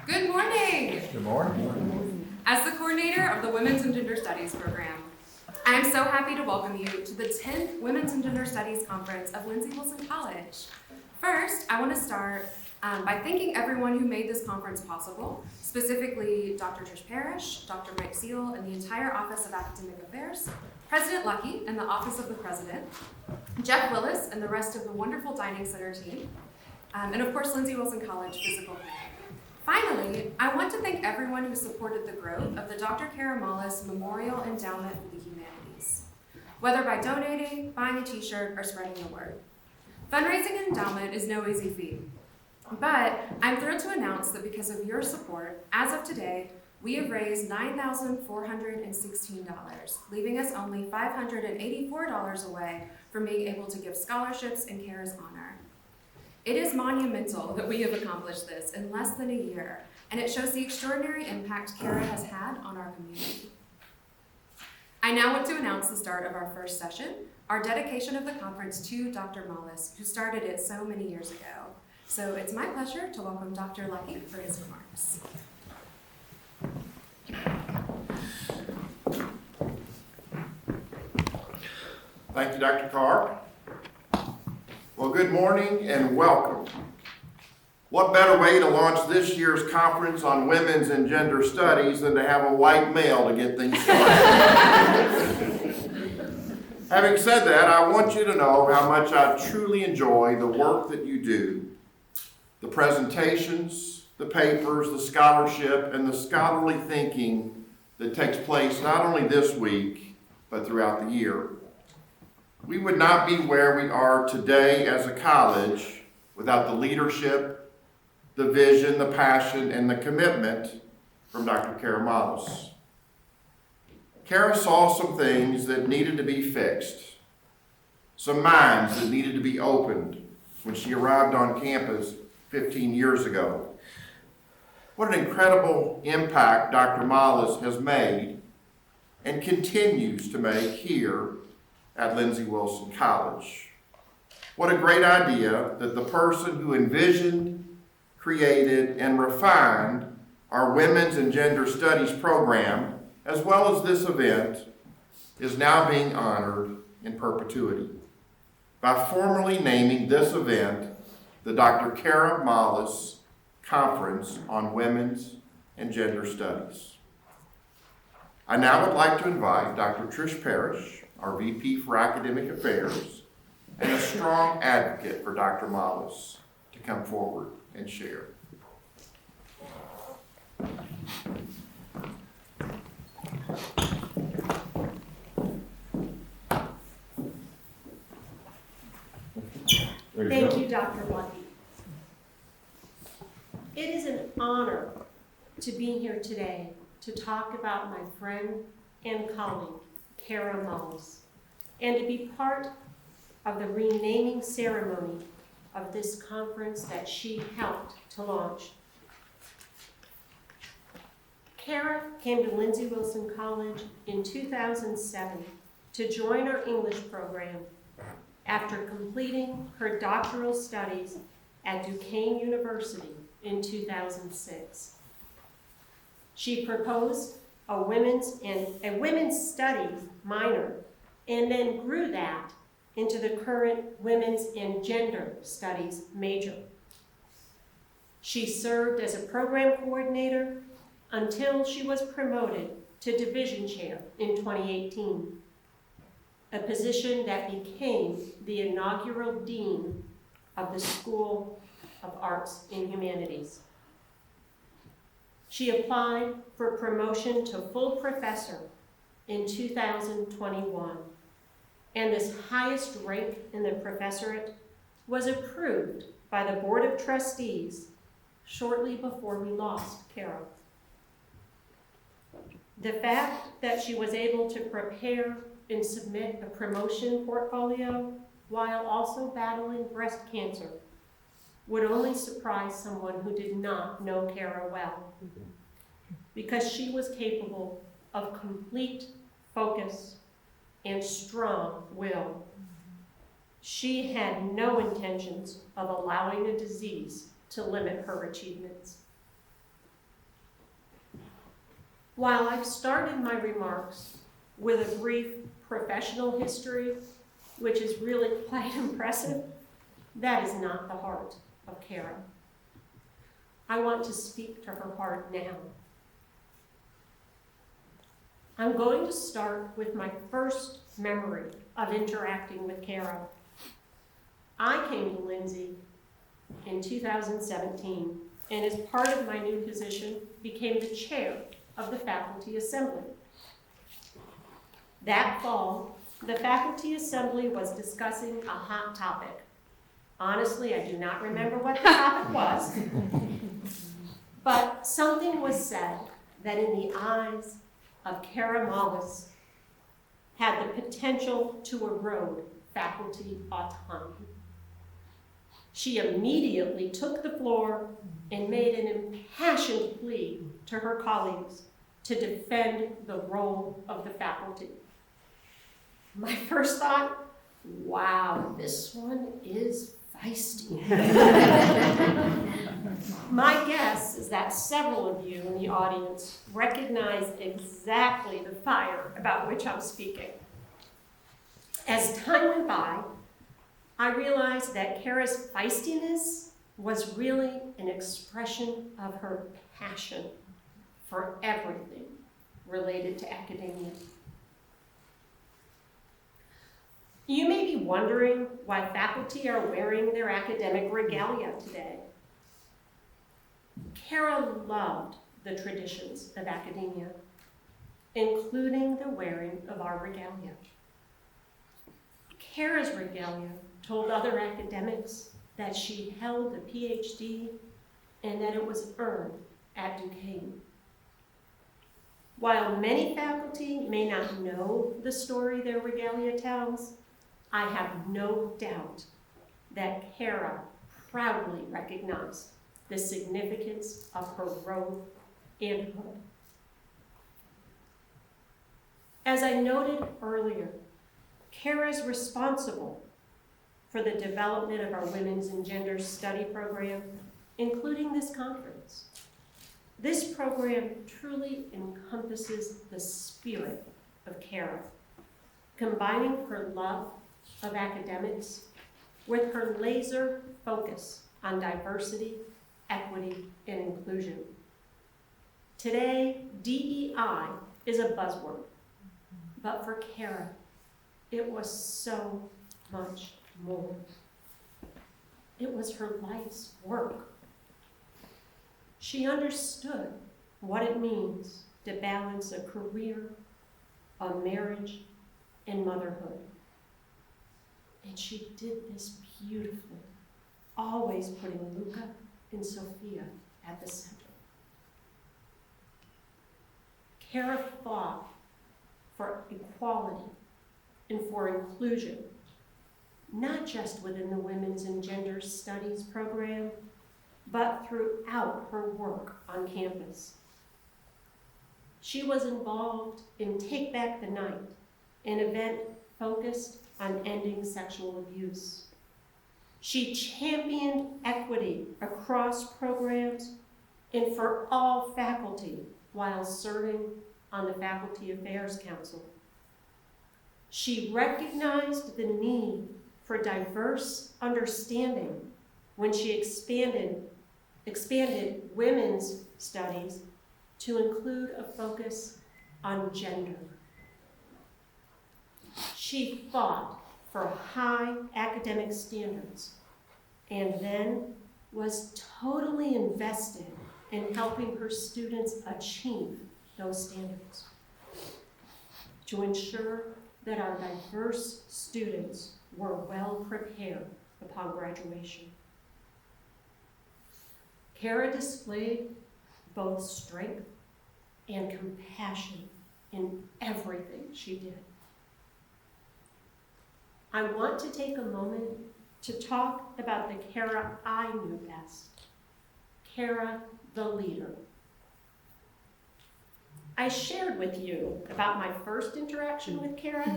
Good morning. Good morning. As the coordinator of the Women's and Gender Studies program, I am so happy to welcome you to the 10th Women's and Gender Studies Conference of Lindsey Wilson College. First, I want to start by thanking everyone who made this conference possible, specifically Dr. Trish Parrish, Dr. Mike Seal, and the entire Office of Academic Affairs, President Lucky and the Office of the President, Jeff Willis and the rest of the wonderful Dining Center team, and of course Lindsey Wilson College Physical Planning. Finally, I want to thank everyone who supported the growth of the Dr. Kara Mollis Memorial Endowment for the Humanities, whether by donating, buying a t-shirt, or spreading the word. Fundraising an endowment is no easy feat, but I'm thrilled to announce that because of your support, as of today, we have raised $9,416, leaving us only $584 away from being able to give scholarships in Kara's honor. It is monumental that we have accomplished this in less than a year, and it shows the extraordinary impact Kara has had on our community. I now want to announce the start of our first session, our dedication of the conference to Dr. Mollis, who started it so many years ago. So it's my pleasure to welcome Dr. Lucky for his remarks. Thank you, Dr. Carr. Well, good morning and welcome. What better way to launch this year's conference on women's and gender studies than to have a white male to get things started? Having said that, I want you to know how much I truly enjoy the work that you do, the presentations, the papers, the scholarship, and the scholarly thinking that takes place not only this week, but throughout the year. We would not be where we are today as a college without the leadership, the vision, the passion, and the commitment from Dr. Kara Mollis. Kara saw some things that needed to be fixed, some minds that needed to be opened when she arrived on campus 15 years ago. What an incredible impact Dr. Mollis has made and continues to make here at Lindsey Wilson College. What a great idea that the person who envisioned, created, and refined our Women's and Gender Studies program, as well as this event, is now being honored in perpetuity by formally naming this event the Dr. Kara Mollis Conference on Women's and Gender Studies. I now would like to invite Dr. Trish Parrish, our VP for Academic Affairs, and a strong advocate for Dr. Mollis, to come forward and share. Thank you, Dr. Lucky. It is an honor to be here today to talk about my friend and colleague, Kara Mollis, and to be part of the renaming ceremony of this conference that she helped to launch. Kara came to Lindsey Wilson College in 2007 to join our English program after completing her doctoral studies at Duquesne University in 2006. She proposed a women's studies minor and then grew that into the current women's and gender studies major. She served as a program coordinator until she was promoted to division chair in 2018, a position that became the inaugural dean of the School of Arts and Humanities. She applied for promotion to full professor in 2021, and this highest rank in the professorate was approved by the Board of Trustees shortly before we lost Kara. The fact that she was able to prepare and submit a promotion portfolio while also battling breast cancer would only surprise someone who did not know Kara well, because she was capable of complete focus and strong will. She had no intentions of allowing a disease to limit her achievements. While I've started my remarks with a brief professional history, which is really quite impressive, that is not the heart of Kara. I want to speak to her heart now. I'm going to start with my first memory of interacting with Kara. I came to Lindsay in 2017, and as part of my new position, became the chair of the Faculty Assembly. That fall, the Faculty Assembly was discussing a hot topic. Honestly, I do not remember what the topic was, but something was said that in the eyes of Kara Mollis had the potential to erode faculty autonomy. She immediately took the floor and made an impassioned plea to her colleagues to defend the role of the faculty. My first thought, wow, this one is feisty. My guess is that several of you in the audience recognize exactly the fire about which I'm speaking. As time went by, I realized that Kara's feistiness was really an expression of her passion for everything related to academia. You may be wondering why faculty are wearing their academic regalia today. Kara loved the traditions of academia, including the wearing of our regalia. Kara's regalia told other academics that she held a PhD and that it was earned at Duquesne. While many faculty may not know the story their regalia tells, I have no doubt that Kara proudly recognized the significance of her robe and hood. As I noted earlier, Kara is responsible for the development of our Women's and Gender Study program, including this conference. This program truly encompasses the spirit of Kara, combining her love of academics with her laser focus on diversity, equity, and inclusion. Today, DEI is a buzzword, but for Kara, it was so much more. It was her life's work. She understood what it means to balance a career, a marriage, and motherhood. And she did this beautifully, always putting Luca and Sophia at the center. Kara fought for equality and for inclusion, not just within the Women's and Gender Studies program, but throughout her work on campus. She was involved in Take Back the Night, an event focused on ending sexual abuse. She championed equity across programs and for all faculty while serving on the Faculty Affairs Council. She recognized the need for diverse understanding when she expanded women's studies to include a focus on gender. She fought for high academic standards and then was totally invested in helping her students achieve those standards to ensure that our diverse students were well prepared upon graduation. Kara displayed both strength and compassion in everything she did. I want to take a moment to talk about the Kara I knew best, Kara the leader. I shared with you about my first interaction with Kara.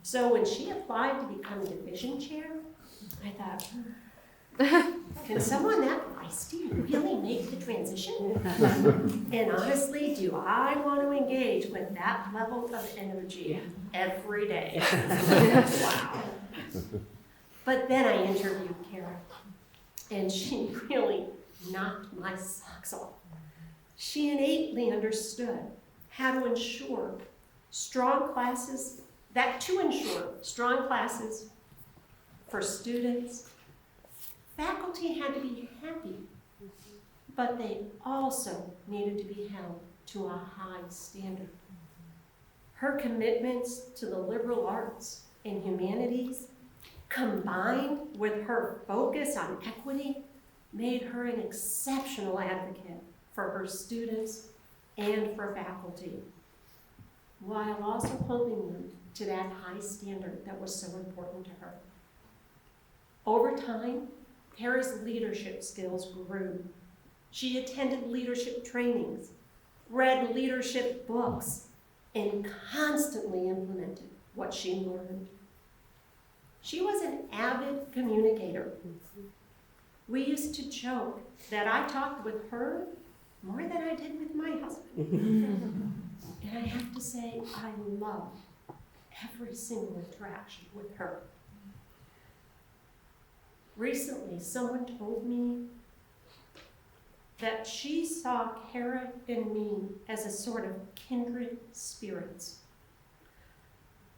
So when she applied to become division chair, I thought, can someone that feisty, really make the transition? And honestly, do I want to engage with that level of energy every day? Wow. But then I interviewed Kara, and she really knocked my socks off. She innately understood how to ensure strong classes for students. Faculty had to be happy, but they also needed to be held to a high standard. Her commitments to the liberal arts and humanities, combined with her focus on equity, made her an exceptional advocate for her students and for faculty, while also holding them to that high standard that was so important to her. Over time, Kara's leadership skills grew. She attended leadership trainings, read leadership books, and constantly implemented what she learned. She was an avid communicator. We used to joke that I talked with her more than I did with my husband. And I have to say, I love every single interaction with her. Recently, someone told me that she saw Kara and me as a sort of kindred spirits.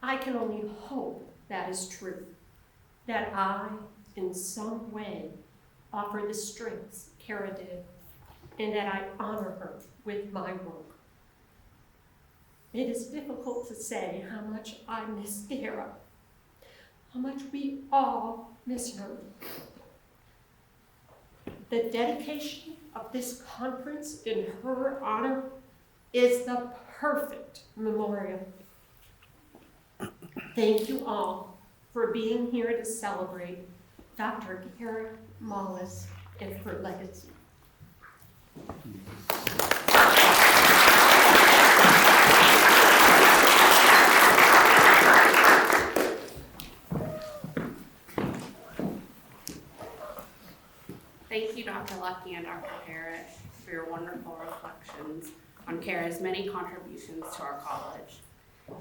I can only hope that is true, that I, in some way, offer the strengths Kara did, and that I honor her with my work. It is difficult to say how much I miss Kara, how much we all miss her. The dedication of this conference in her honor is the perfect memorial. Thank you all for being here to celebrate Dr. Kara Mollis and her legacy. Thank you, Dr. Lucky and Dr. Parrish, for your wonderful reflections on Kara's many contributions to our college.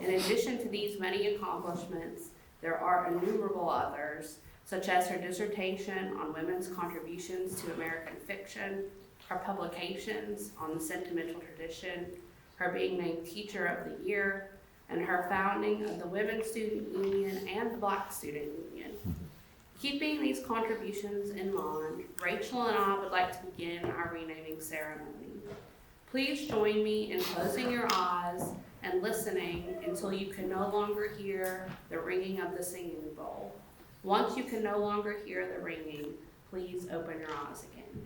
In addition to these many accomplishments, there are innumerable others, such as her dissertation on women's contributions to American fiction, her publications on the sentimental tradition, her being named Teacher of the Year, and her founding of the Women's Student Union and the Black Student Union. Keeping these contributions in mind, Rachel and I would like to begin our renaming ceremony. Please join me in closing your eyes and listening until you can no longer hear the ringing of the singing bowl. Once you can no longer hear the ringing, please open your eyes again.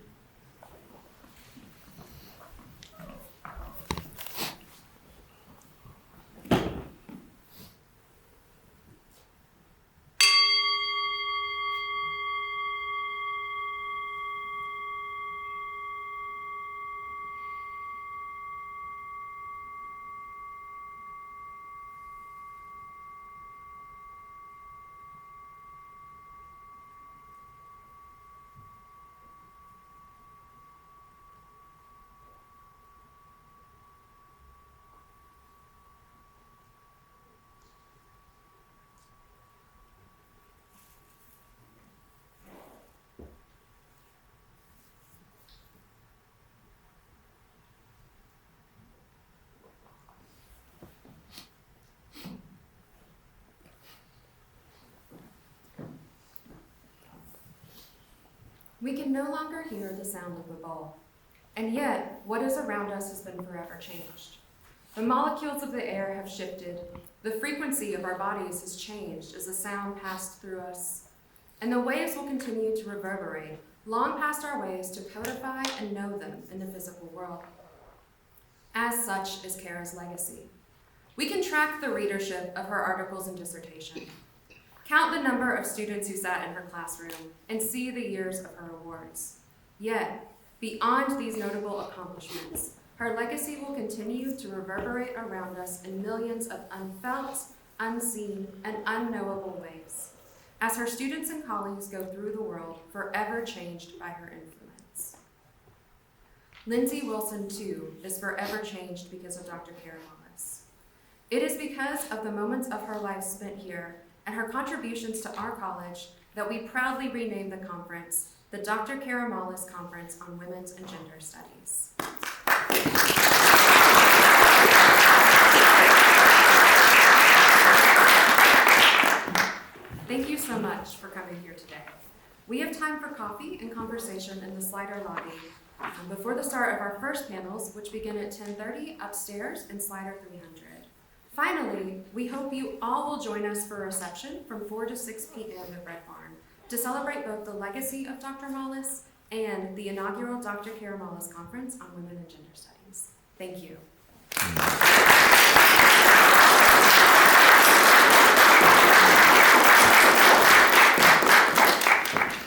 We can no longer hear the sound of the bowl, and yet what is around us has been forever changed. The molecules of the air have shifted, the frequency of our bodies has changed as the sound passed through us, and the waves will continue to reverberate long past our ways to codify and know them in the physical world. As such is Kara's legacy. We can track the readership of her articles and dissertation, count the number of students who sat in her classroom, and see the years of her awards. Yet, beyond these notable accomplishments, her legacy will continue to reverberate around us in millions of unfelt, unseen, and unknowable ways. as her students and colleagues go through the world forever changed by her influence. Lindsay Wilson, too, is forever changed because of Dr. Kara Mollis. It is because of the moments of her life spent here and her contributions to our college that we proudly rename the conference the Dr. Kara Mollis Conference on Women's and Gender Studies. Thank you so much for coming here today. We have time for coffee and conversation in the Slider lobby before the start of our first panels, which begin at 10:30 upstairs in Slider 300. Finally, we hope you all will join us for a reception from 4 to 6 p.m. at Red Barn to celebrate both the legacy of Dr. Mollis and the inaugural Dr. Kara Mollis Conference on Women and Gender Studies. Thank you.